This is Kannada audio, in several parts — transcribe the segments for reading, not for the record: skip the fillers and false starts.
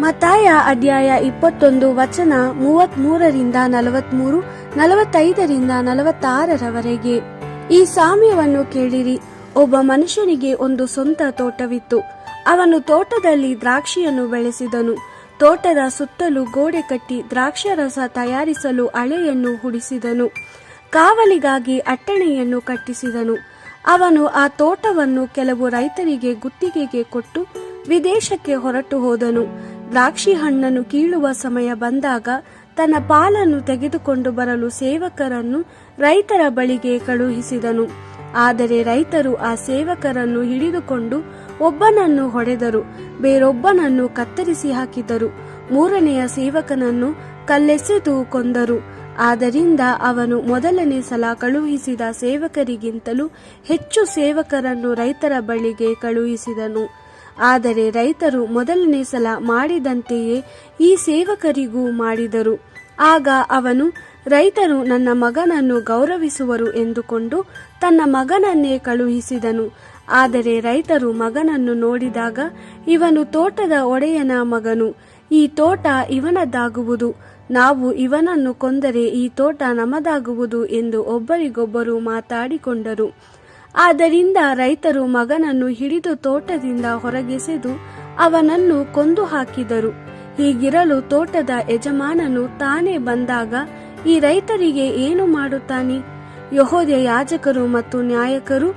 ಮತ್ತಾಯ ಅಧ್ಯಾಯ 21 ವಚನ 33-43, 45-46 ಈ ಸಾಮ್ಯವನ್ನು ಕೇಳಿರಿ. ಒಬ್ಬ ಮನುಷ್ಯನಿಗೆ ಒಂದು ಸ್ವಂತ ತೋಟವಿತ್ತು. ಅವನು ತೋಟದಲ್ಲಿ ದ್ರಾಕ್ಷಿಯನ್ನು ಬೆಳೆಸಿದನು. ತೋಟದ ಸುತ್ತಲೂ ಗೋಡೆ ಕಟ್ಟಿ ದ್ರಾಕ್ಷಾರಸ ತಯಾರಿಸಲು ಅಳೆಯನ್ನು ಹುಡಿಸಿದನು. ಕಾವಲಿಗಾಗಿ ಅಟ್ಟಣೆಯನ್ನು ಕಟ್ಟಿಸಿದನು. ಅವನು ಆ ತೋಟವನ್ನು ಕೆಲವು ರೈತರಿಗೆ ಗುತ್ತಿಗೆಗೆ ಕೊಟ್ಟು ವಿದೇಶಕ್ಕೆ ಹೊರಟು ಹೋದನು. ದ್ರಾಕ್ಷಿ ಹಣ್ಣನ್ನು ಕೀಳುವ ಸಮಯ ಬಂದಾಗ ತನ್ನ ಪಾಲನ್ನು ತೆಗೆದುಕೊಂಡು ಬರಲು ಸೇವಕರನ್ನು ರೈತರ ಬಳಿಗೆ ಕಳುಹಿಸಿದನು. ಆದರೆ ರೈತರು ಆ ಸೇವಕರನ್ನು ಹಿಡಿದುಕೊಂಡು ಒಬ್ಬನನ್ನು ಹೊಡೆದರು, ಬೇರೊಬ್ಬನನ್ನು ಕತ್ತರಿಸಿ ಹಾಕಿದರು, ಮೂರನೆಯ ಸೇವಕನನ್ನು ಕಲ್ಲೆಸೆದು ಕೊಂದರು. ಆದ್ದರಿಂದ ಅವನು ಮೊದಲನೇ ಸಲ ಕಳುಹಿಸಿದ ಸೇವಕರಿಗಿಂತಲೂ ಹೆಚ್ಚು ಸೇವಕರನ್ನು ರೈತರ ಬಳಿಗೆ ಕಳುಹಿಸಿದನು. ಆದರೆ ರೈತರು ಮೊದಲನೇ ಸಲ ಮಾಡಿದಂತೆಯೇ ಈ ಸೇವಕರಿಗೂ ಮಾಡಿದರು. ಆಗ ಅವನು, ರೈತರು ನನ್ನ ಮಗನನ್ನು ಗೌರವಿಸುವರು ಎಂದುಕೊಂಡು ತನ್ನ ಮಗನನ್ನೇ ಕಳುಹಿಸಿದನು. ಆದರೆ ರೈತರು ಮಗನನ್ನು ನೋಡಿದಾಗ, ಇವನು ತೋಟದ ಒಡೆಯನ ಮಗನು, ಈ ತೋಟ ಇವನದ್ದಾಗುವುದು, ನಾವು ಇವನನ್ನು ಕೊಂದರೆ ಈ ತೋಟ ನಮ್ಮದಾಗುವುದು ಎಂದು ಒಬ್ಬರಿಗೊಬ್ಬರು ಮಾತಾಡಿಕೊಂಡರು. ಆದ್ದರಿಂದ ರೈತರು ಮಗನನ್ನು ಹಿಡಿದು ತೋಟದಿಂದ ಹೊರಗೆಸೆದು ಅವನನ್ನು ಕೊಂದು ಹಾಕಿದರು. ಹೀಗಿರಲು ತೋಟದ ಯಜಮಾನನು ತಾನೇ ಬಂದಾಗ ಈ ರೈತರಿಗೆ ಏನು ಮಾಡುತ್ತಾನೆ? ಯೆಹೂದ ಯಾಜಕರು ಮತ್ತು ನ್ಯಾಯಕರು,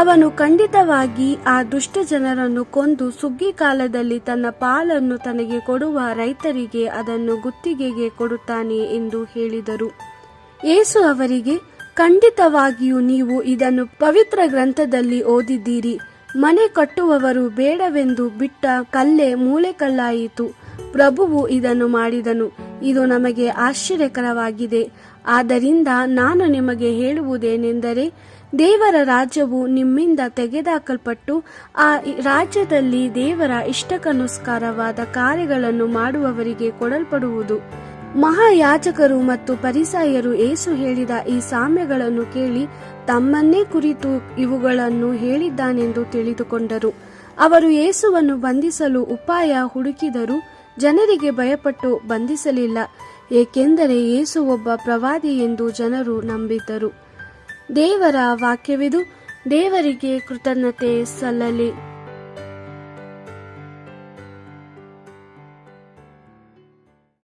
ಅವನು ಖಂಡಿತವಾಗಿ ಆ ದುಷ್ಟ ಜನರನ್ನು ಕೊಂದು ಸುಗ್ಗಿ ಕಾಲದಲ್ಲಿ ತನ್ನ ಪಾಲನ್ನು ತನಗೆ ಕೊಡುವ ರೈತರಿಗೆ ಅದನ್ನು ಗುತ್ತಿಗೆಗೆ ಕೊಡುತ್ತಾನೆ ಎಂದು ಹೇಳಿದರು. ಯೇಸು ಅವರಿಗೆ, ಖಂಡಿತವಾಗಿಯೂ ನೀವು ಇದನ್ನು ಪವಿತ್ರ ಗ್ರಂಥದಲ್ಲಿ ಓದಿದ್ದೀರಿ, ಮನೆ ಕಟ್ಟುವವರು ಬೇಡವೆಂದು ಬಿಟ್ಟ ಕಲ್ಲೇ ಮೂಲೆಕಲ್ಲಾಯಿತು. ಪ್ರಭುವು ಇದನ್ನು ಮಾಡಿದನು. ಇದು ನಮಗೆ ಆಶ್ಚರ್ಯಕರವಾಗಿದೆ. ಆದ್ದರಿಂದ ನಾನು ನಿಮಗೆ ಹೇಳುವುದೇನೆಂದರೆ, ದೇವರ ರಾಜ್ಯವು ನಿಮ್ಮಿಂದ ತೆಗೆದುಹಾಕಲ್ಪಟ್ಟು ಆ ರಾಜ್ಯದಲ್ಲಿ ದೇವರ ಇಷ್ಟಕ್ಕನುಸಾರವಾದ ಕಾರ್ಯಗಳನ್ನು ಮಾಡುವವರಿಗೆ ಕೊಡಲ್ಪಡುವುದು. ಮಹಾಯಾಜಕರು ಮತ್ತು ಫರಿಸಾಯರು ಯೇಸು ಹೇಳಿದ ಈ ಸಾಮ್ಯಗಳನ್ನು ಕೇಳಿ ತಮ್ಮನ್ನೇ ಕುರಿತು ಇವುಗಳನ್ನು ಹೇಳಿದ್ದಾನೆಂದು ತಿಳಿದುಕೊಂಡರು. ಅವರು ಯೇಸುವನ್ನು ಬಂಧಿಸಲು ಉಪಾಯ ಹುಡುಕಿದರೂ ಜನರಿಗೆ ಭಯಪಟ್ಟು ಬಂಧಿಸಲಿಲ್ಲ, ಏಕೆಂದರೆ ಯೇಸು ಒಬ್ಬ ಪ್ರವಾದಿ ಎಂದು ಜನರು ನಂಬಿದ್ದರು. ದೇವರ ವಾಕ್ಯವಿದು. ದೇವರಿಗೆ ಕೃತಜ್ಞತೆ ಸಲ್ಲಲಿ.